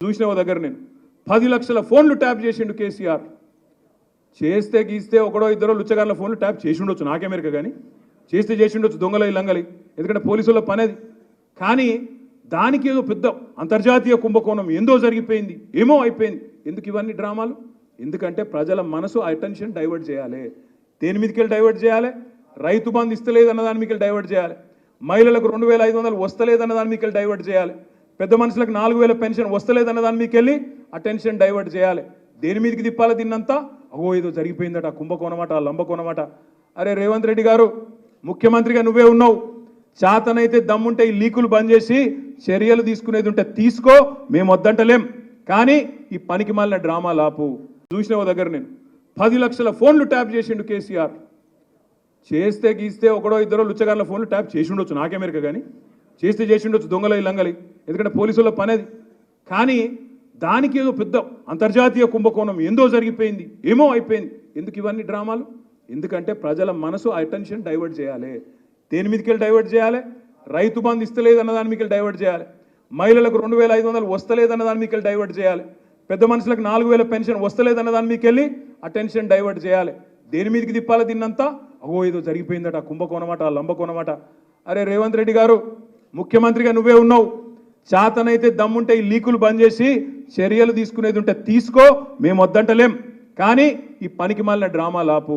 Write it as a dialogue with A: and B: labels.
A: చూసిన ఓ దగ్గర నేను 10 లక్షల ఫోన్లు ట్యాప్ చేసిండు కేసీఆర్. చేస్తే గీస్తే ఒకడో ఇద్దరో లుచ్చగాళ్ళ ఫోన్లు ట్యాప్ చేసి ఉండొచ్చు, నాకెమెరిక కానీ చేస్తే చేసి ఉండొచ్చు దొంగలు లంగలి, ఎందుకంటే పోలీసుల పనేది. కానీ దానికి ఏదో పెద్ద అంతర్జాతీయ కుంభకోణం ఏందో జరిగిపోయింది, ఏమో అయిపోయింది. ఎందుకు ఇవన్నీ డ్రామాలు? ఎందుకంటే ప్రజల మనసు అటెన్షన్ డైవర్ట్ చేయాలి. దేని మీదకి డైవర్ట్ చేయాలి? రైతు బంధు ఇస్తలేదన్న దాని మీకు డైవర్ట్ చేయాలి, మహిళలకు 2500 వస్తలేదన్న దాని మీకు డైవర్ట్ చేయాలి, పెద్ద మనుషులకు 4000 పెన్షన్ వస్తలేదన్న దాని మీకు వెళ్ళి అటెన్షన్ డైవర్ట్ చేయాలి. దేని మీదకి తిప్పాలి దీన్నంతా? అగో ఏదో జరిగిపోయిందట, కుంభకోణమట, లంబకోణమట. అరే రేవంత్ రెడ్డి గారు, ముఖ్యమంత్రిగా నువ్వే ఉన్నావు, చేతనైతే దమ్ముంటే ఈ లీకులు బంద్ చేసి చర్యలు తీసుకునేది ఉంటే తీసుకో, మేము వద్దంటలేం. కానీ ఈ పనికి మాలిన డ్రామా లాపు. చూసిన ఓ దగ్గర నేను 10 లక్షల ఫోన్లు ట్యాప్ చేసిండు కేసీఆర్. చేస్తే గీస్తే ఒకడో ఇద్దరో లుచ్చగాళ్ళ ఫోన్లు ట్యాప్ చేసి ఉండొచ్చు, నాకెమెరిక కానీ చేస్తే చేసి ఉండొచ్చు దొంగలు లంగలి, ఎందుకంటే పోలీసుల పనేది. కానీ దానికి ఏదో పెద్ద అంతర్జాతీయ కుంభకోణం ఏందో జరిగిపోయింది, ఏమో అయిపోయింది. ఎందుకు ఇవన్నీ డ్రామాలు? ఎందుకంటే ప్రజల మనసు అటెన్షన్ డైవర్ట్ చేయాలి. దేని మీదకి డైవర్ట్ చేయాలి? రైతు బంధు ఇస్తలేదన్న దాని మీకు డైవర్ట్ చేయాలి, మహిళలకు 2500 వస్తలేదన్న దాని మీకు డైవర్ట్ చేయాలి, పెద్ద మనుషులకు 4000 పెన్షన్ వస్తలేదన్న దాని మీకు వెళ్ళి అటెన్షన్ డైవర్ట్ చేయాలి. దేని మీదకి తిప్పాలి దీన్నంతా? అగో ఏదో జరిగిపోయిందట, కుంభకోణమట, లంబకోణమట. అరే రేవంత్ రెడ్డి గారు, ముఖ్యమంత్రిగా నువ్వే ఉన్నావు, చేతనైతే దమ్ముంటే ఈ లీకులు బంద్ చేసి చర్యలు తీసుకునేది ఉంటే తీసుకో, మేము వద్దంటలేం. కానీ ఈ పనికి మాలిన డ్రామా లాపు.